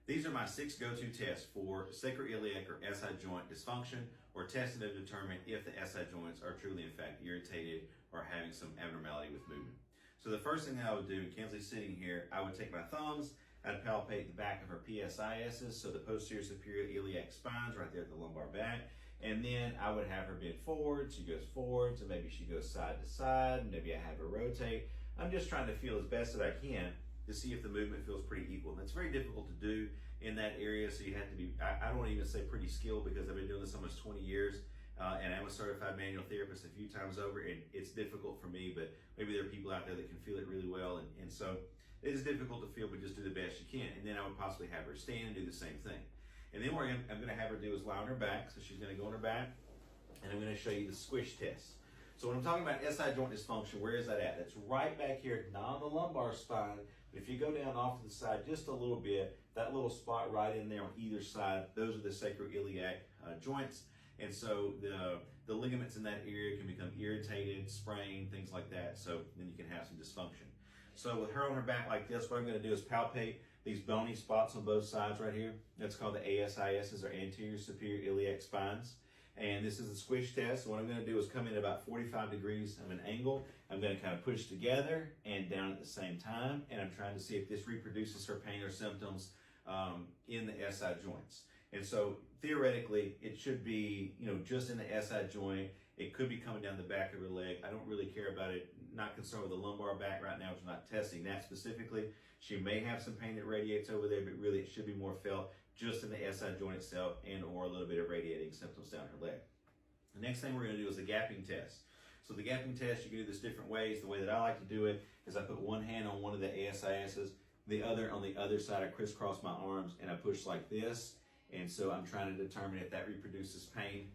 These are my 6 go-to tests for sacroiliac or SI joint dysfunction, or testing to determine if the SI joints are truly in fact irritated or having some abnormality with movement. So the first thing that I would do, Kinsley's sitting here, I would take my thumbs, I'd palpate the back of her PSISs, so the posterior superior iliac spines right there at the lumbar back, and then I would have her bend forward. She goes forward, so maybe she goes side to side, maybe I have her rotate. I'm just trying to feel as best that I can to see if the movement feels pretty equal. And it's very difficult to do in that area, so you have to be, I don't want to even say pretty skilled, because I've been doing this almost 20 years, and I'm a certified manual therapist a few times over, and it's difficult for me, but maybe there are people out there that can feel it really well, and so it is difficult to feel, but just do the best you can. And then I would possibly have her stand and do the same thing. And then what I'm going to have her do is lie on her back, so she's going to go on her back, and I'm going to show you the squish test. So when I'm talking about SI joint dysfunction, where is that at? It's right back here, not on the lumbar spine, but if you go down off to the side just a little bit, that little spot right in there on either side, those are the sacroiliac joints. And so the ligaments in that area can become irritated, sprained, things like that. So then you can have some dysfunction. So with her on her back like this, what I'm going to do is palpate these bony spots on both sides right here. That's called the ASISs, or anterior superior iliac spines. And this is a squish test. So what I'm going to do is come in about 45 degrees of an angle. I'm going to kind of push together and down at the same time. And I'm trying to see if this reproduces her pain or symptoms in the SI joints. And so theoretically, it should be, just in the SI joint. It could be coming down the back of her leg. I don't really care about it. Not concerned with the lumbar back right now, which I'm not testing that specifically. She may have some pain that radiates over there, but really it should be more felt just in the SI joint itself, and or a little bit of radiating symptoms down her leg. The next thing we're going to do is a gapping test. So the gapping test, you can do this different ways. The way that I like to do it is I put one hand on one of the ASISs, the other on the other side. I crisscross my arms and I push like this. And so I'm trying to determine if that reproduces pain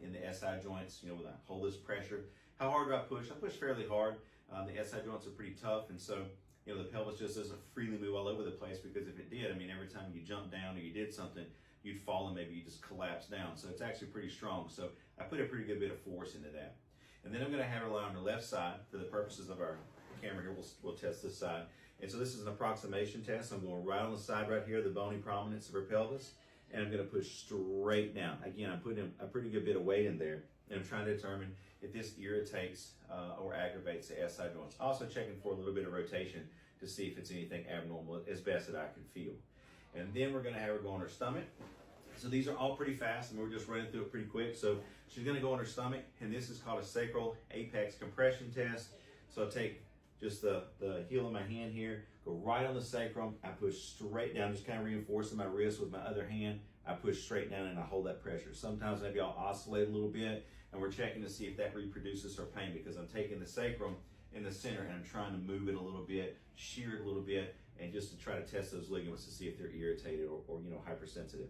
in the SI joints, when I hold this pressure. How hard do I push? I push fairly hard. The SI joints are pretty tough, and so the pelvis just doesn't freely move all over the place, because if it did, every time you jumped down or you did something, you'd fall and maybe you just collapse down. So it's actually pretty strong. So I put a pretty good bit of force into that. And then I'm going to have her lie on her left side. For the purposes of our camera here, we'll test this side. And so this is an approximation test. I'm going right on the side right here, the bony prominence of her pelvis, and I'm going to push straight down. Again, I'm putting a pretty good bit of weight in there, and I'm trying to determine if this irritates or aggravates the SI joints. Also checking for a little bit of rotation to see if it's anything abnormal, as best that I can feel. And then we're going to have her go on her stomach. So these are all pretty fast, and we're just running through it pretty quick. So she's going to go on her stomach, and this is called a sacral apex compression test. So I'll take just the heel of my hand here, go right on the sacrum. I push straight down, just kind of reinforcing my wrist with my other hand. I push straight down and I hold that pressure. Sometimes maybe I'll oscillate a little bit, and we're checking to see if that reproduces her pain, because I'm taking the sacrum in the center and I'm trying to move it a little bit, shear it a little bit, and just to try to test those ligaments to see if they're irritated or hypersensitive.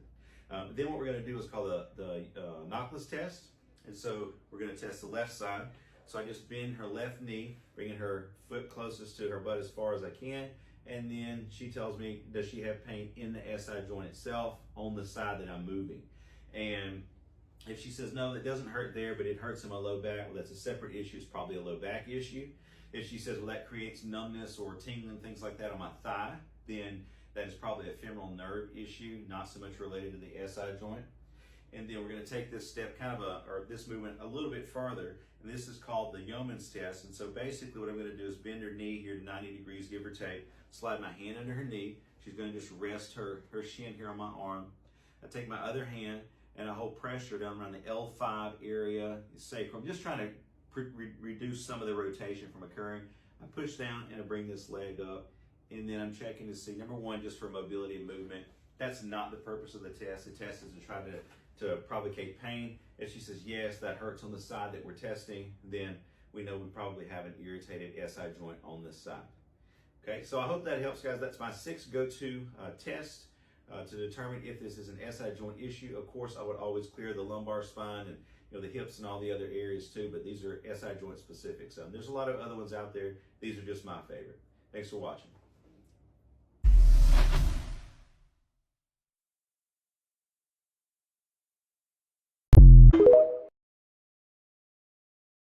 Then what we're going to do is called the Knockless test. And so we're going to test the left side. So I just bend her left knee, bringing her foot closest to her butt as far as I can. And then she tells me, does she have pain in the SI joint itself on the side that I'm moving? And if she says, no, it doesn't hurt there, but it hurts in my low back, well, that's a separate issue. It's probably a low back issue. If she says, well, that creates numbness or tingling, things like that on my thigh, then that is probably a femoral nerve issue, not so much related to the SI joint. And then we're going to take this step or this movement a little bit farther, and this is called the Yeoman's test. And so basically what I'm going to do is bend her knee here to 90 degrees, give or take, slide my hand under her knee. She's going to just rest her shin here on my arm. I take my other hand and I hold pressure down around the L5 area, sacrum, just trying to reduce some of the rotation from occurring. I push down and I bring this leg up, and then I'm checking to see, number one, just for mobility and movement. That's not the purpose of the test. The test is to try to provocate pain. If she says, yes, that hurts on the side that we're testing, then we know we probably have an irritated SI joint on this side. Okay, so I hope that helps, guys. That's my 6 go-to tests to determine if this is an SI joint issue. Of course, I would always clear the lumbar spine and the hips and all the other areas too, but these are SI joint specific. So there's a lot of other ones out there. These are just my favorite. Thanks for watching.